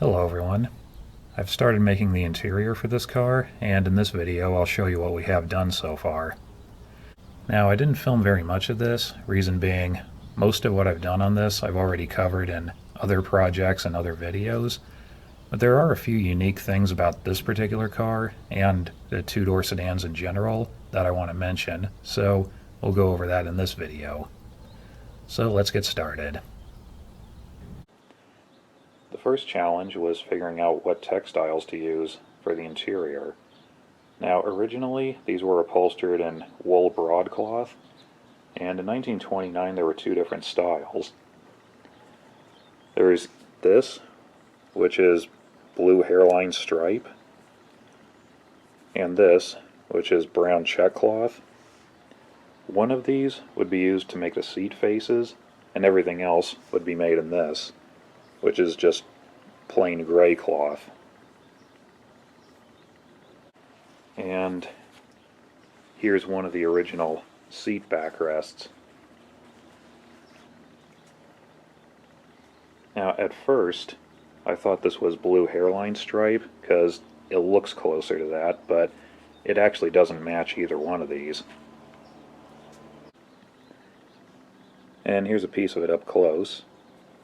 Hello everyone. I've started making the interior for this car, and in this video I'll show you what we have done so far. Now, I didn't film very much of this, reason being most of what I've done on this I've already covered in other projects and other videos, but there are a few unique things about this particular car and the two-door sedans in general that I want to mention, so we'll go over that in this video. So let's get started. The first challenge was figuring out what textiles to use for the interior. Now, originally these were upholstered in wool broadcloth, and in 1929 there were two different styles. There's this, which is blue hairline stripe, and this, which is brown check cloth. One of these would be used to make the seat faces, and everything else would be made in this, which is just plain gray cloth. And here's one of the original seat backrests. Now, at first I thought this was blue hairline stripe because it looks closer to that, but it actually doesn't match either one of these. And here's a piece of it up close.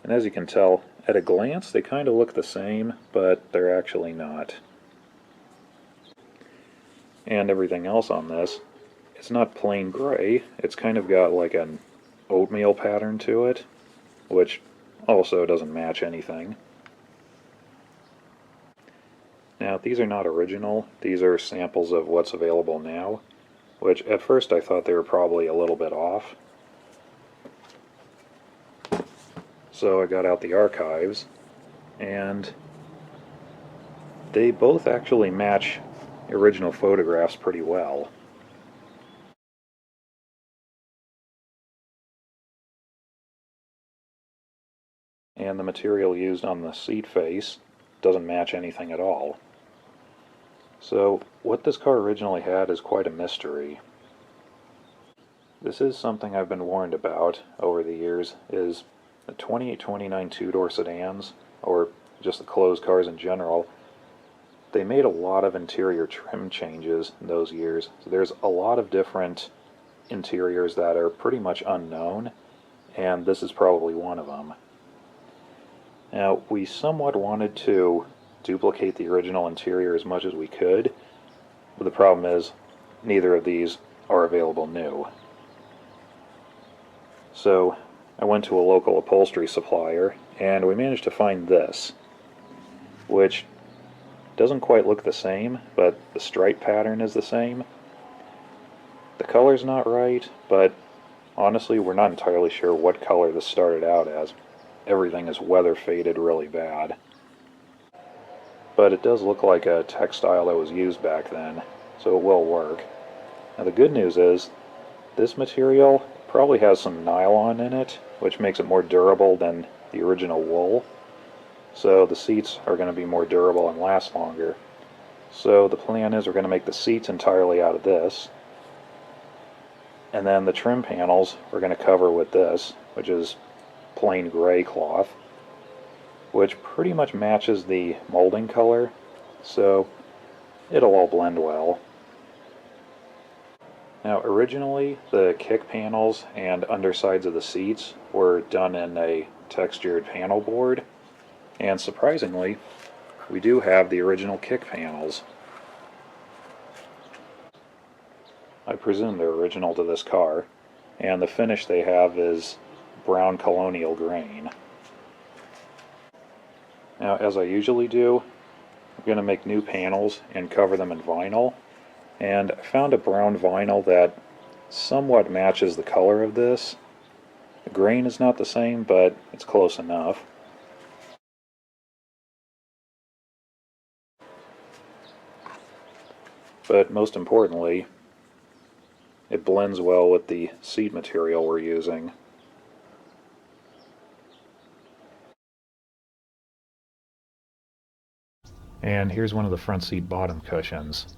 And as you can tell, at a glance they kind of look the same, but they're actually not. And everything else on this, it's not plain gray, it's kind of got like an oatmeal pattern to it, which also doesn't match anything. Now, these are not original, these are samples of what's available now, which at first I thought they were probably a little bit off. So I got out the archives, and they both actually match original photographs pretty well. And the material used on the seat face doesn't match anything at all. So what this car originally had is quite a mystery. This is something I've been warned about over the years, is the 28-29 two-door sedans, or just the closed cars in general, they made a lot of interior trim changes in those years. So there's a lot of different interiors that are pretty much unknown, and this is probably one of them. Now, we somewhat wanted to duplicate the original interior as much as we could, but the problem is neither of these are available new. So I went to a local upholstery supplier, and we managed to find this, which doesn't quite look the same, but the stripe pattern is the same. The color's not right, but honestly we're not entirely sure what color this started out as. Everything is weather faded really bad. But it does look like a textile that was used back then, so it will work. Now, the good news is this material probably has some nylon in it, which makes it more durable than the original wool. So the seats are going to be more durable and last longer. So the plan is we're going to make the seats entirely out of this. And then the trim panels we're going to cover with this, which is plain gray cloth, which pretty much matches the molding color, so it'll all blend well. Now, originally the kick panels and undersides of the seats were done in a textured panel board, and surprisingly we do have the original kick panels. I presume they're original to this car, and the finish they have is brown colonial grain. Now, as I usually do, I'm going to make new panels and cover them in vinyl, and I found a brown vinyl that somewhat matches the color of this. The grain is not the same, but it's close enough. But most importantly, it blends well with the seat material we're using. And here's one of the front seat bottom cushions.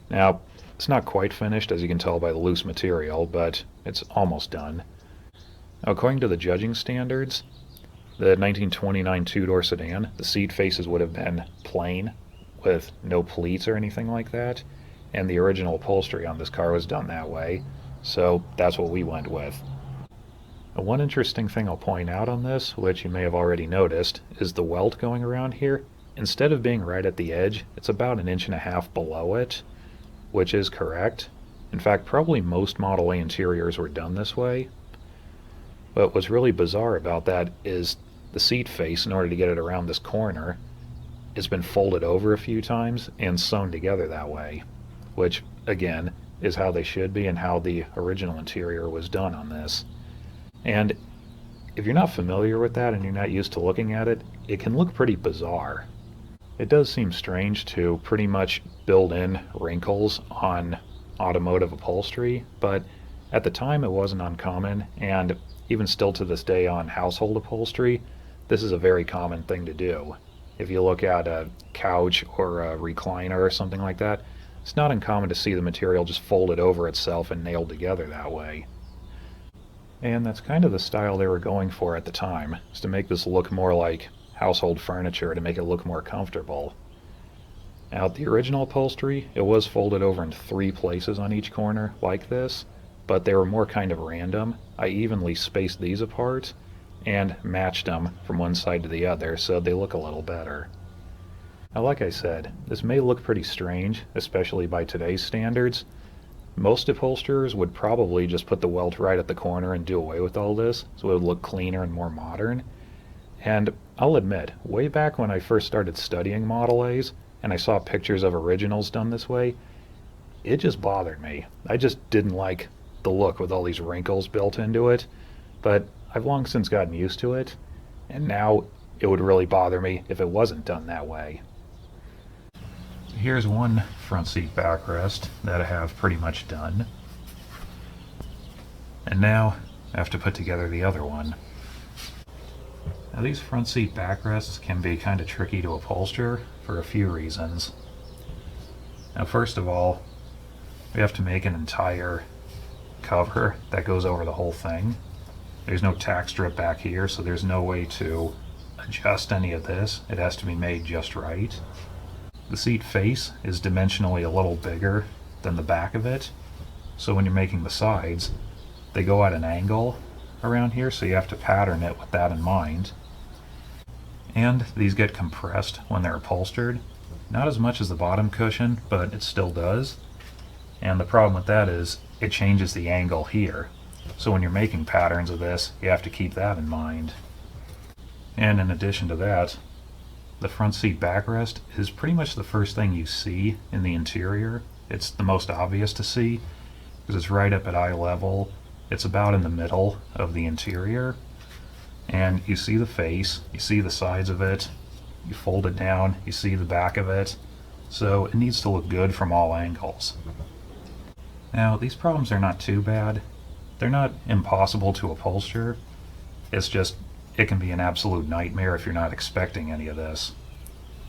Now, it's not quite finished, as you can tell by the loose material, but it's almost done. Now, according to the judging standards, the 1929 two-door sedan, the seat faces would have been plain with no pleats or anything like that, and the original upholstery on this car was done that way, so that's what we went with. One interesting thing I'll point out on this, which you may have already noticed, is the welt going around here. Instead of being right at the edge, it's about 1.5 inches below it, which is correct. In fact, probably most Model A interiors were done this way. But what's really bizarre about that is the seat face, in order to get it around this corner, it's been folded over a few times and sewn together that way, which, again, is how they should be and how the original interior was done on this. And if you're not familiar with that and you're not used to looking at it, it can look pretty bizarre. It does seem strange to pretty much build in wrinkles on automotive upholstery, but at the time it wasn't uncommon, and even still to this day on household upholstery, this is a very common thing to do. If you look at a couch or a recliner or something like that, it's not uncommon to see the material just folded over itself and nailed together that way. And that's kind of the style they were going for at the time, is to make this look more like household furniture, to make it look more comfortable. Now, the original upholstery, it was folded over in 3 places on each corner like this, but they were more kind of random. I evenly spaced these apart and matched them from one side to the other so they look a little better. Now, like I said, this may look pretty strange, especially by today's standards. Most upholsterers would probably just put the welt right at the corner and do away with all this, so it would look cleaner and more modern. And I'll admit, way back when I first started studying Model A's, and I saw pictures of originals done this way, it just bothered me. I just didn't like the look with all these wrinkles built into it, but I've long since gotten used to it, and now it would really bother me if it wasn't done that way. Here's one front seat backrest that I have pretty much done, and now I have to put together the other one. Now, these front seat backrests can be kind of tricky to upholster for a few reasons. Now, first of all, we have to make an entire cover that goes over the whole thing. There's no tack strip back here, so there's no way to adjust any of this. It has to be made just right. The seat face is dimensionally a little bigger than the back of it, so when you're making the sides, they go at an angle around here, so you have to pattern it with that in mind. And these get compressed when they're upholstered. Not as much as the bottom cushion, but it still does. And the problem with that is it changes the angle here. So when you're making patterns of this, you have to keep that in mind. And in addition to that, the front seat backrest is pretty much the first thing you see in the interior. It's the most obvious to see because it's right up at eye level. It's about in the middle of the interior. And you see the face, you see the sides of it, you fold it down, you see the back of it. So it needs to look good from all angles. Now, these problems are not too bad. They're not impossible to upholster. It's just, it can be an absolute nightmare if you're not expecting any of this.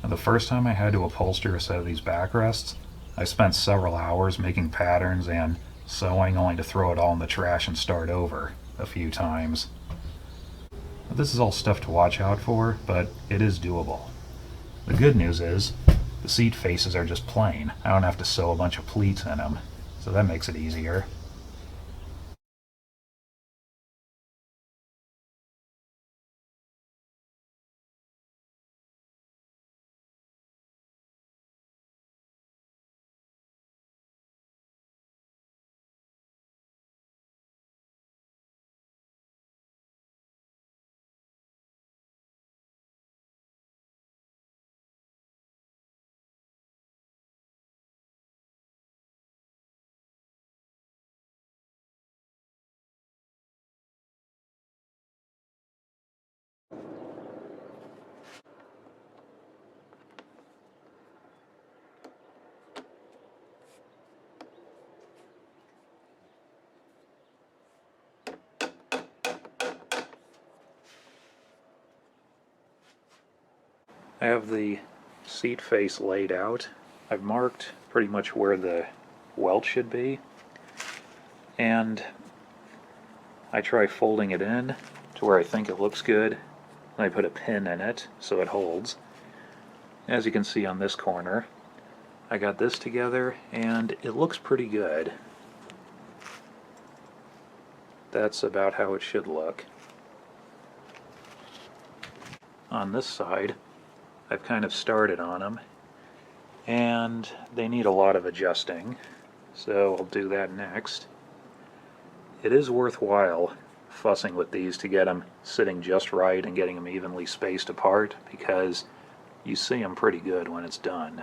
Now, the first time I had to upholster a set of these backrests, I spent several hours making patterns and sewing, only to throw it all in the trash and start over a few times. Now, this is all stuff to watch out for, but it is doable. The good news is, the seat faces are just plain. I don't have to sew a bunch of pleats in them, so that makes it easier. I have the seat face laid out. I've marked pretty much where the welt should be, and I try folding it in to where I think it looks good, I put a pin in it so it holds. As you can see on this corner, I got this together and it looks pretty good. That's about how it should look. On this side, I've kind of started on them, and they need a lot of adjusting, so I'll do that next. It is worthwhile fussing with these to get them sitting just right and getting them evenly spaced apart, because you see them pretty good when it's done.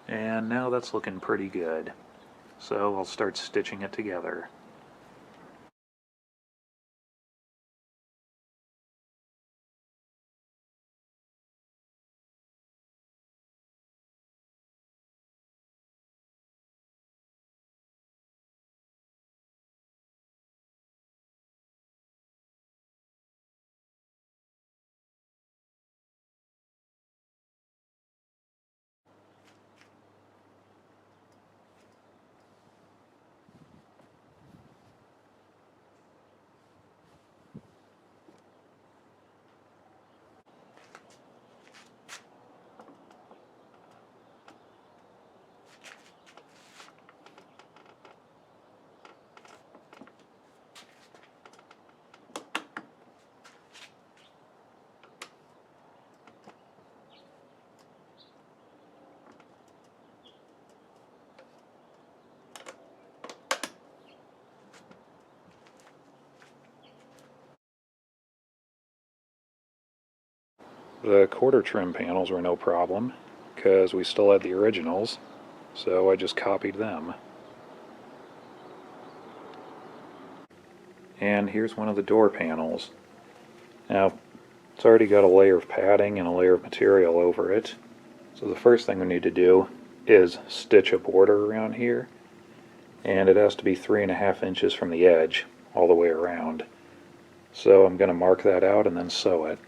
And now that's looking pretty good. So I'll start stitching it together. The quarter trim panels were no problem, because we still had the originals, so I just copied them. And here's one of the door panels. Now, it's already got a layer of padding and a layer of material over it, so the first thing we need to do is stitch a border around here, and it has to be 3.5 inches from the edge all the way around. So I'm going to mark that out and then sew it.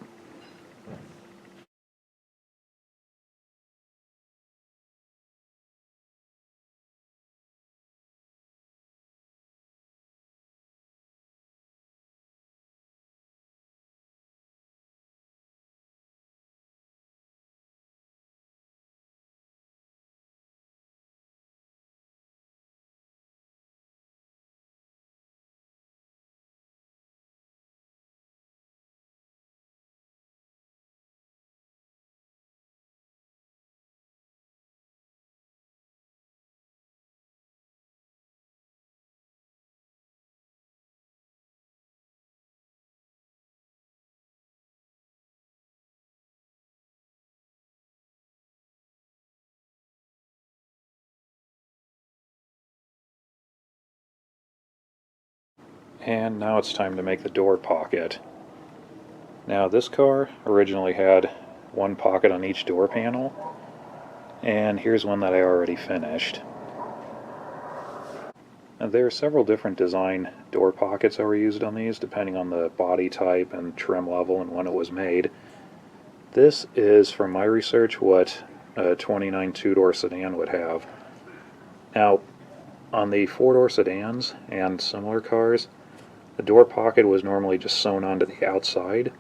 And now it's time to make the door pocket. Now this car originally had one pocket on each door panel, and here's one that I already finished. Now, there are several different design door pockets that were used on these depending on the body type and trim level and when it was made. This is, from my research, what a 29 two-door sedan would have. Now, on the four-door sedans and similar cars, the door pocket was normally just sewn onto the outside.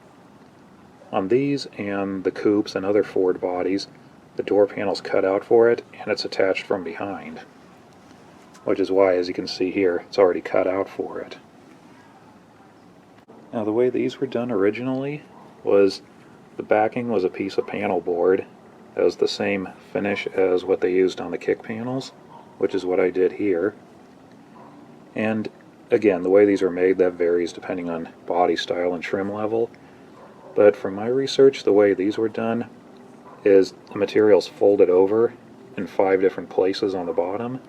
On these and the coupes and other Ford bodies, the door panel's cut out for it and it's attached from behind, which is why, as you can see here, it's already cut out for it. Now, the way these were done originally was the backing was a piece of panel board that was the same finish as what they used on the kick panels, which is what I did here. And again, the way these are made, that varies depending on body style and trim level. But from my research, the way these were done is the material's folded over in 5 different places on the bottom,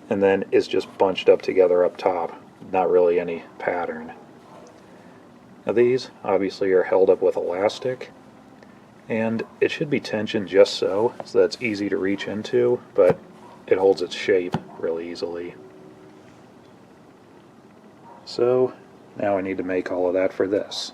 and then it's just bunched up together up top, not really any pattern. Now these obviously are held up with elastic, And it should be tensioned just so that it's easy to reach into, but it holds its shape really easily. So now I need to make all of that for this.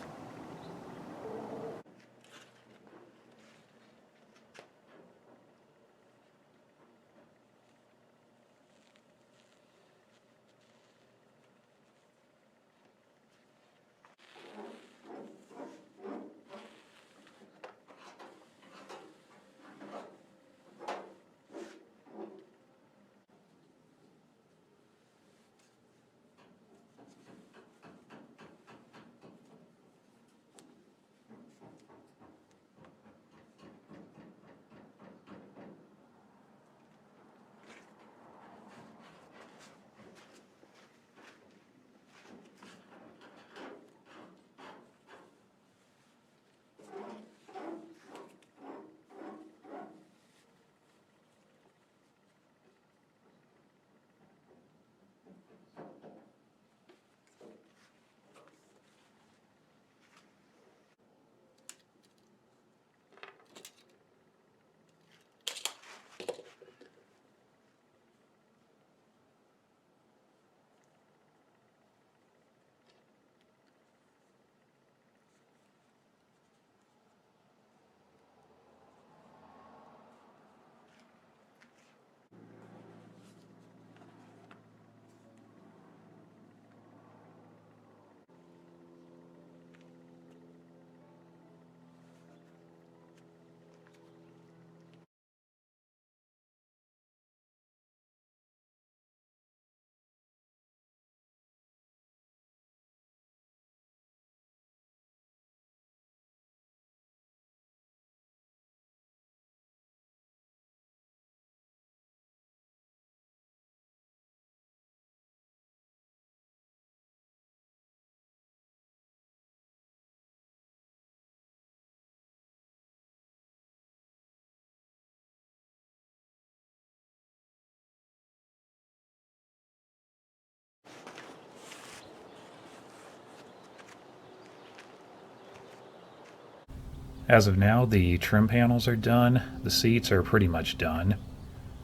As of now, the trim panels are done. The seats are pretty much done.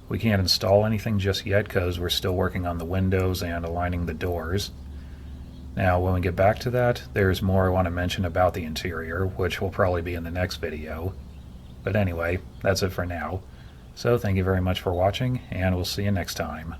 We can't install anything just yet because we're still working on the windows and aligning the doors. Now, when we get back to that, there's more I want to mention about the interior, which will probably be in the next video. But anyway, that's it for now. So thank you very much for watching, and we'll see you next time.